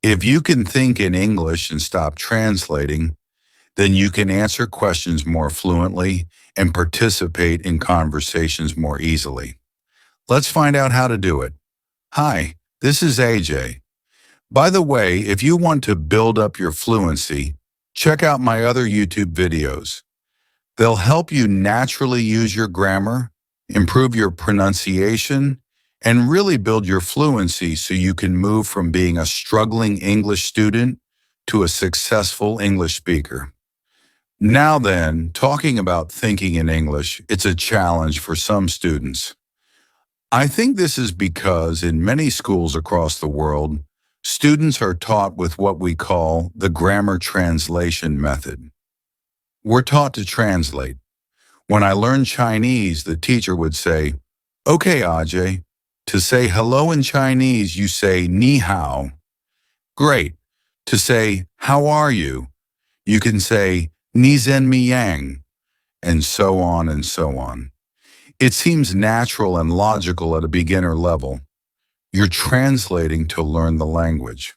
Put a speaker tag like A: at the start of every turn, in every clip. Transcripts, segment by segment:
A: If you can think in English and stop translating, then you can answer questions more fluently and participate in conversations more easily. Let's find out how to do it. Hi, this is AJ. By the way, if you want to build up your fluency, check out my other YouTube videos. They'll help you naturally use your grammar, improve your pronunciation, and really build your fluency so you can move from being a struggling English student to a successful English speaker. Now then, talking about thinking in English, it's a challenge for some students. I think this is because in many schools across the world, students are taught with what we call the grammar translation method. We're taught to translate. When I learned Chinese, the teacher would say, "Okay, Ajay, to say hello in Chinese, you say ni hao." Great. To say, "How are you?" you can say ni zhen mi yang, and so on and so on. It seems natural and logical at a beginner level. You're translating to learn the language.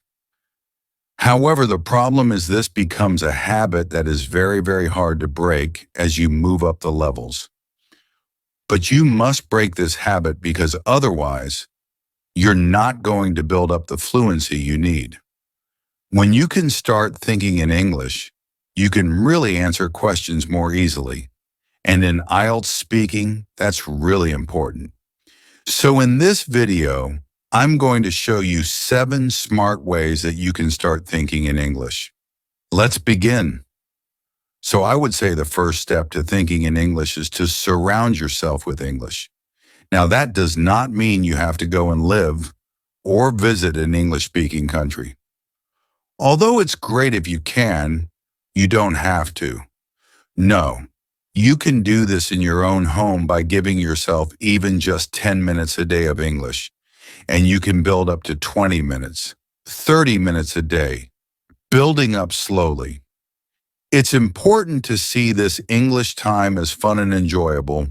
A: However, the problem is this becomes a habit that is very, very hard to break as you move up the levels. But you must break this habit because otherwise, you're not going to build up the fluency you need. When you can start thinking in English, you can really answer questions more easily. And in IELTS speaking, that's really important. So in this video, I'm going to show you 7 smart ways that you can start thinking in English. Let's begin. So I would say the first step to thinking in English is to surround yourself with English. Now that does not mean you have to go and live or visit an English-speaking country. Although it's great if you can, you don't have to. No, you can do this in your own home by giving yourself even just 10 minutes a day of English. And you can build up to 20 minutes, 30 minutes a day, building up slowly. It's important to see this English time as fun and enjoyable,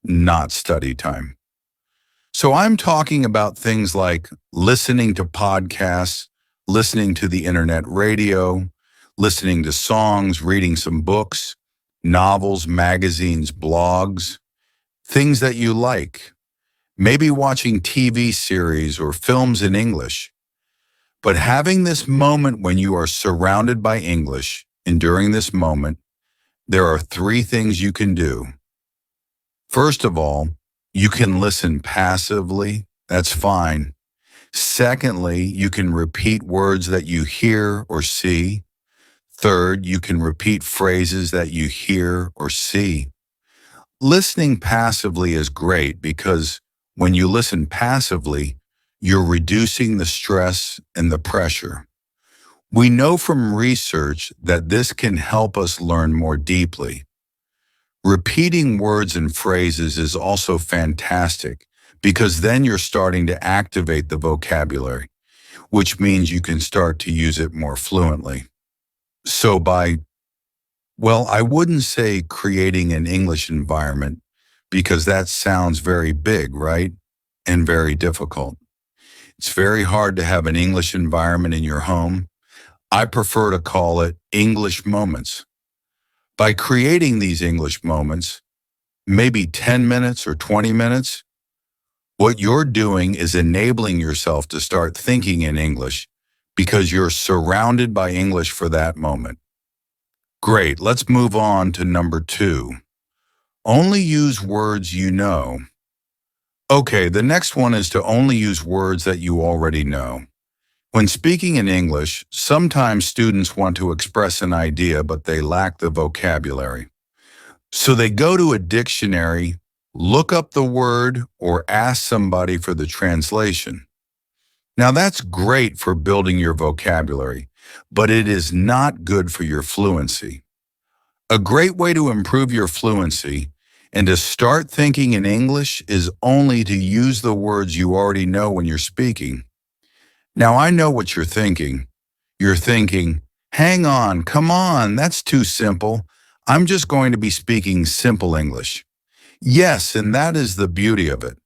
A: not study time. So I'm talking about things like listening to podcasts, listening to the internet radio, listening to songs, reading some books, novels, magazines, blogs, things that you like. Maybe watching TV series or films in English. But having this moment when you are surrounded by English, and during this moment, there are 3 things you can do. First of all, you can listen passively. That's fine. Secondly, you can repeat words that you hear or see. Third, you can repeat phrases that you hear or see. Listening passively is great because when you listen passively, you're reducing the stress and the pressure. We know from research that this can help us learn more deeply. Repeating words and phrases is also fantastic because then you're starting to activate the vocabulary, which means you can start to use it more fluently. So I wouldn't say creating an English environment because that sounds very big, right? And very difficult. It's very hard to have an English environment in your home. I prefer to call it English moments. By creating these English moments, maybe 10 minutes or 20 minutes, what you're doing is enabling yourself to start thinking in English because you're surrounded by English for that moment. Great, let's move on to number 2. Only use words you know. Okay, the next one is to only use words that you already know. When speaking in English, sometimes students want to express an idea, but they lack the vocabulary. So they go to a dictionary, look up the word, or ask somebody for the translation. Now that's great for building your vocabulary, but it is not good for your fluency. A great way to improve your fluency and to start thinking in English is only to use the words you already know when you're speaking. Now I know what you're thinking. You're thinking, hang on, come on, that's too simple. I'm just going to be speaking simple English. Yes, and that is the beauty of it.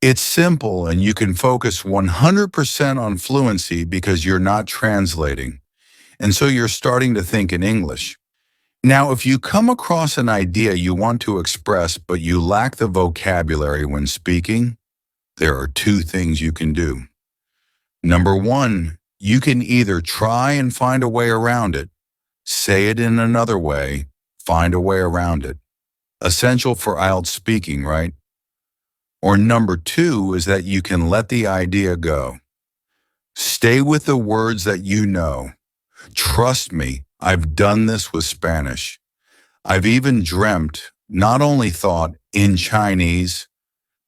A: It's simple and you can focus 100% on fluency because you're not translating. And so you're starting to think in English. Now, if you come across an idea you want to express but you lack the vocabulary when speaking, there are two things you can do. Number one, you can either try and find a way around it, say it in another way, find a way around it. Essential for IELTS speaking, right? Or number two is that you can let the idea go. Stay with the words that you know. Trust me, I've done this with Spanish. I've even dreamt, not only thought in Chinese,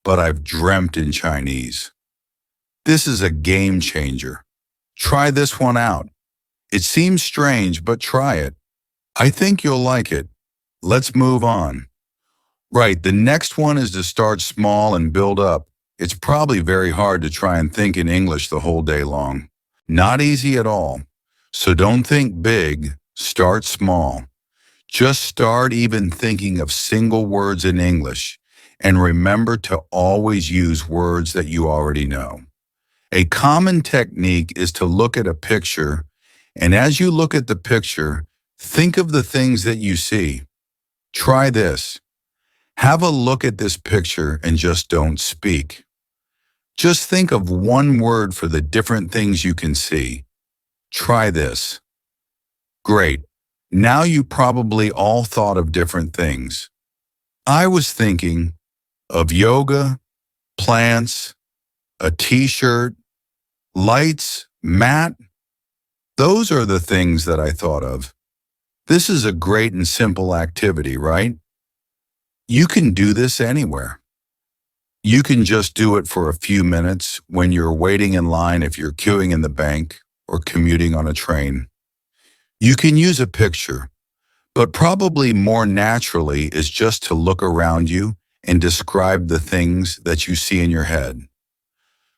A: but I've dreamt in Chinese. This is a game changer. Try this one out. It seems strange, but try it. I think you'll like it. Let's move on. Right, the next one is to start small and build up. It's probably very hard to try and think in English the whole day long. Not easy at all. So don't think big, start small. Just start even thinking of single words in English, and remember to always use words that you already know. A common technique is to look at a picture, and as you look at the picture, think of the things that you see. Try this. Have a look at this picture and just don't speak. Just think of one word for the different things you can see. Try this. Great. Now you probably all thought of different things. I was thinking of yoga, plants, a t-shirt, lights, mat. Those are the things that I thought of. This is a great and simple activity, right? You can do this anywhere. You can just do it for a few minutes when you're waiting in line if you're queuing in the bank or commuting on a train. You can use a picture, but probably more naturally is just to look around you and describe the things that you see in your head.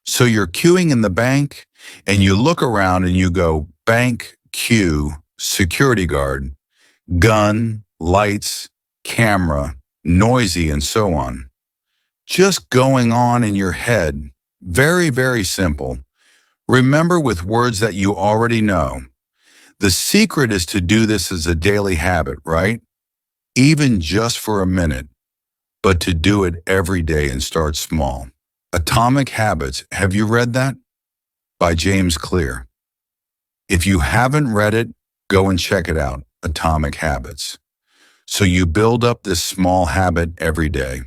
A: So you're queuing in the bank and you look around and you go bank, queue, security guard, gun, lights, camera, noisy, and so on. Just going on in your head. Very, very simple. Remember with words that you already know. The secret is to do this as a daily habit, right? Even just for a minute, but to do it every day and start small. Atomic Habits, have you read that? By James Clear. If you haven't read it, go and check it out, Atomic Habits. So you build up this small habit every day.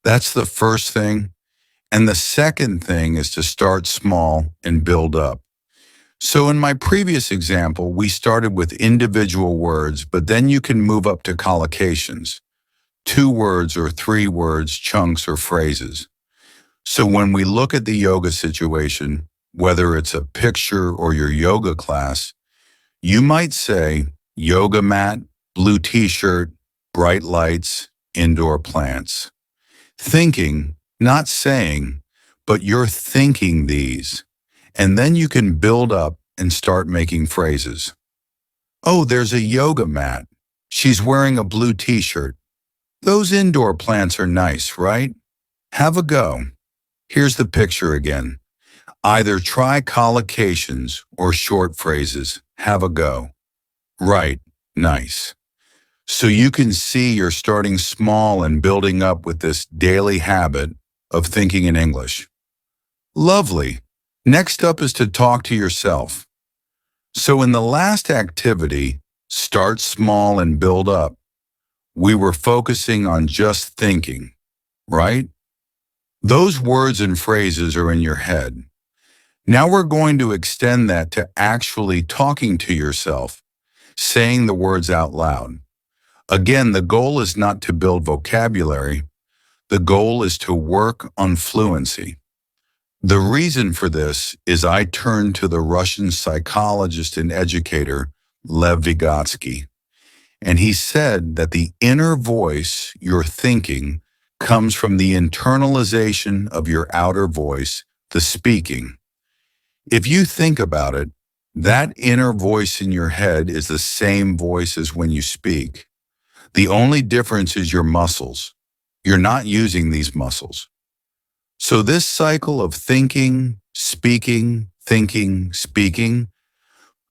A: That's the first thing. And the second thing is to start small and build up. So in my previous example, we started with individual words, but then you can move up to collocations, 2 words or 3 words, chunks or phrases. So when we look at the yoga situation, whether it's a picture or your yoga class, you might say yoga mat, blue t-shirt, bright lights, indoor plants. Thinking, not saying, but you're thinking these. And then you can build up and start making phrases. Oh, there's a yoga mat. She's wearing a blue t-shirt. Those indoor plants are nice, right? Have a go. Here's the picture again. Either try collocations or short phrases. Have a go. Right, nice. So you can see you're starting small and building up with this daily habit of thinking in English. Lovely. Next up is to talk to yourself. So in the last activity, start small and build up, we were focusing on just thinking, right? Those words and phrases are in your head. Now we're going to extend that to actually talking to yourself, saying the words out loud. Again, the goal is not to build vocabulary. The goal is to work on fluency. The reason for this is I turned to the Russian psychologist and educator Lev Vygotsky, and he said that the inner voice you're thinking comes from the internalization of your outer voice, the speaking. If you think about it, that inner voice in your head is the same voice as when you speak. The only difference is your muscles. You're not using these muscles. So this cycle of thinking, speaking,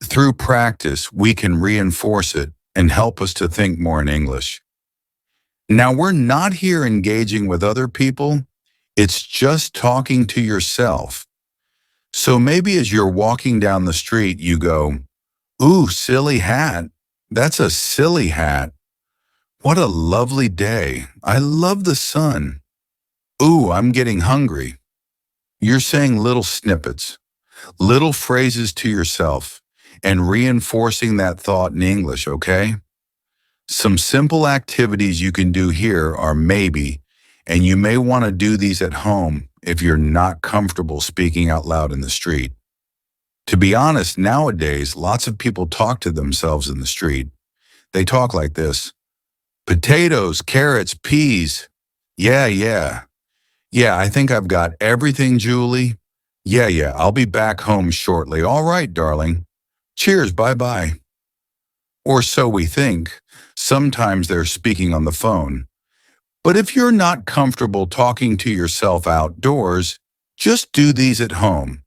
A: through practice, we can reinforce it and help us to think more in English. Now, we're not here engaging with other people. It's just talking to yourself. So maybe as you're walking down the street, you go, "Ooh, silly hat. That's a silly hat. What a lovely day. I love the sun. Ooh, I'm getting hungry." You're saying little snippets, little phrases to yourself, and reinforcing that thought in English, okay? Some simple activities you can do here are maybe, and you may want to do these at home if you're not comfortable speaking out loud in the street. To be honest, nowadays, lots of people talk to themselves in the street. They talk like this: potatoes, carrots, peas. Yeah, yeah. Yeah, I think I've got everything, Julie. Yeah, yeah, I'll be back home shortly. All right, darling. Cheers, bye-bye. Or so we think. Sometimes they're speaking on the phone. But if you're not comfortable talking to yourself outdoors, just do these at home.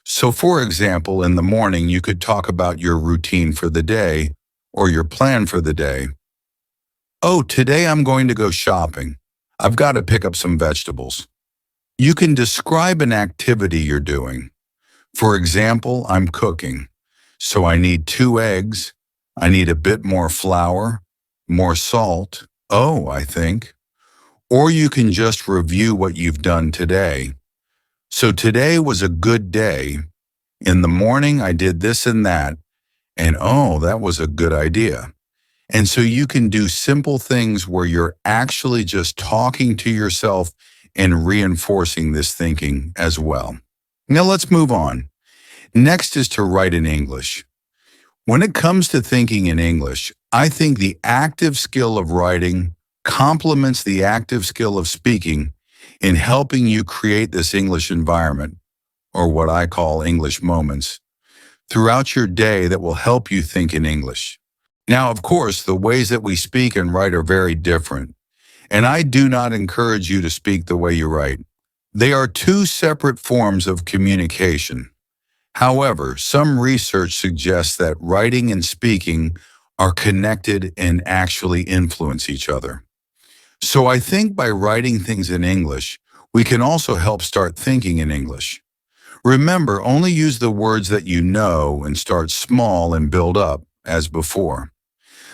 A: So for example, in the morning, you could talk about your routine for the day or your plan for the day. Oh, today I'm going to go shopping. I've got to pick up some vegetables. You can describe an activity you're doing. For example, I'm cooking. So I need 2 eggs. I need a bit more flour, more salt. Oh, I think. Or you can just review what you've done today. So today was a good day. In the morning, I did this and that. And oh, that was a good idea. And so you can do simple things where you're actually just talking to yourself and reinforcing this thinking as well. Now let's move on. Next is to write in English. When it comes to thinking in English, I think the active skill of writing complements the active skill of speaking in helping you create this English environment, or what I call English moments, throughout your day that will help you think in English. Now, of course, the ways that we speak and write are very different, and I do not encourage you to speak the way you write. They are two separate forms of communication. However, some research suggests that writing and speaking are connected and actually influence each other. So I think by writing things in English, we can also help start thinking in English. Remember, only use the words that you know and start small and build up, as before.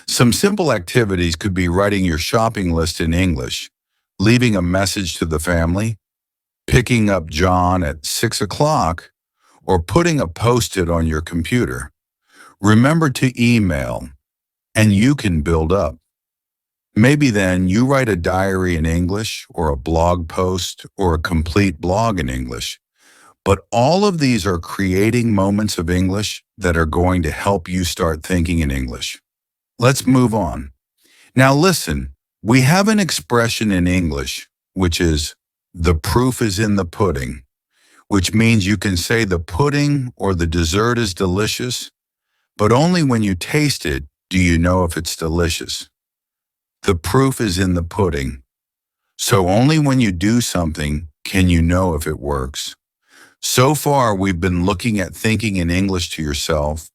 A: Some simple activities could be writing your shopping list in English, leaving a message to the family, picking up John at 6 o'clock, or putting a post-it on your computer. Remember to email, and you can build up. Maybe then you write a diary in English, or a blog post, or a complete blog in English. But all of these are creating moments of English that are going to help you start thinking in English. Let's move on. Now listen, we have an expression in English, which is, the proof is in the pudding, which means you can say the pudding or the dessert is delicious, but only when you taste it do you know if it's delicious. The proof is in the pudding. So only when you do something can you know if it works. So far, we've been looking at thinking in English to yourself,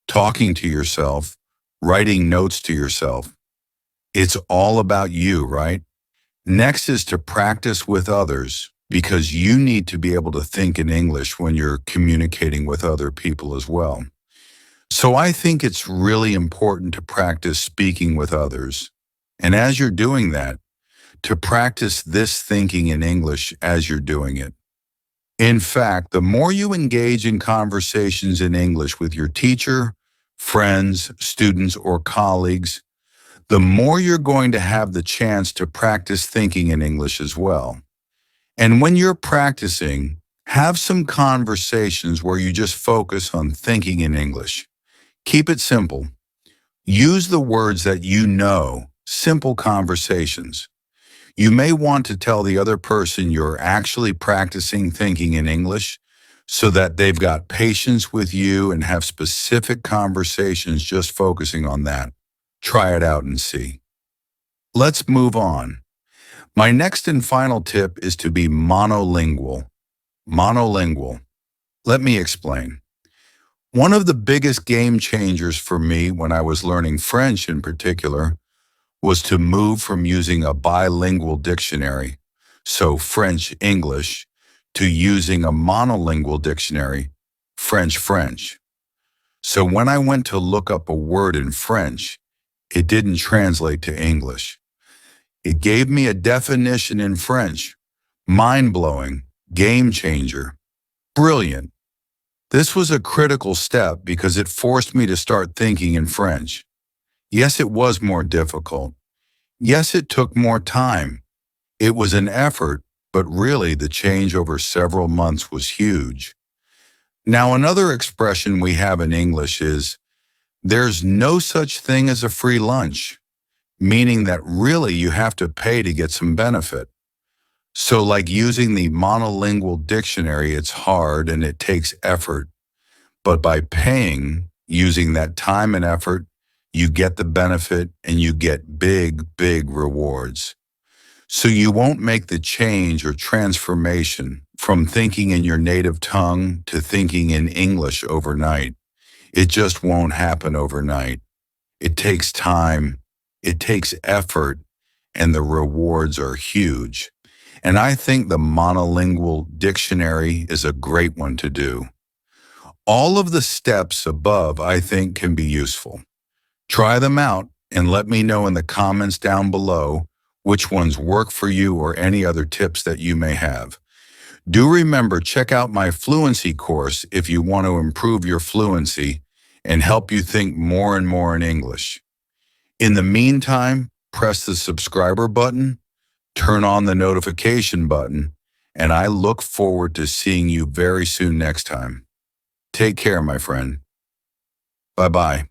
A: talking to yourself, writing notes to yourself. It's all about you, right? Next is to practice with others, because you need to be able to think in English when you're communicating with other people as well. So I think it's really important to practice speaking with others. And as you're doing that, to practice this thinking in English as you're doing it. In fact, the more you engage in conversations in English with your teacher, friends, students, or colleagues, the more you're going to have the chance to practice thinking in English as well. And when you're practicing, have some conversations where you just focus on thinking in English. Keep it simple. Use the words that you know, simple conversations. You may want to tell the other person you're actually practicing thinking in English so that they've got patience with you and have specific conversations just focusing on that. Try it out and see. Let's move on. My next and final tip is to be monolingual. Monolingual. Let me explain. One of the biggest game changers for me when I was learning French in particular was to move from using a bilingual dictionary, so French English, to using a monolingual dictionary, French French. So when I went to look up a word in French, it didn't translate to English. It gave me a definition in French. Mind-blowing, game changer, brilliant. This was a critical step because it forced me to start thinking in French. Yes, it was more difficult. Yes, it took more time. It was an effort, but really the change over several months was huge. Now, another expression we have in English is, there's no such thing as a free lunch, meaning that really you have to pay to get some benefit. So like using the monolingual dictionary, it's hard and it takes effort. But by paying, using that time and effort, you get the benefit and you get big, big rewards. So you won't make the change or transformation from thinking in your native tongue to thinking in English overnight. It just won't happen overnight. It takes time, it takes effort, and the rewards are huge. And I think the monolingual dictionary is a great one to do. All of the steps above, I think, can be useful. Try them out and let me know in the comments down below which ones work for you or any other tips that you may have. Do remember, check out my fluency course if you want to improve your fluency and help you think more and more in English. In the meantime, press the subscriber button, turn on the notification button, and I look forward to seeing you very soon next time. Take care, my friend. Bye-bye.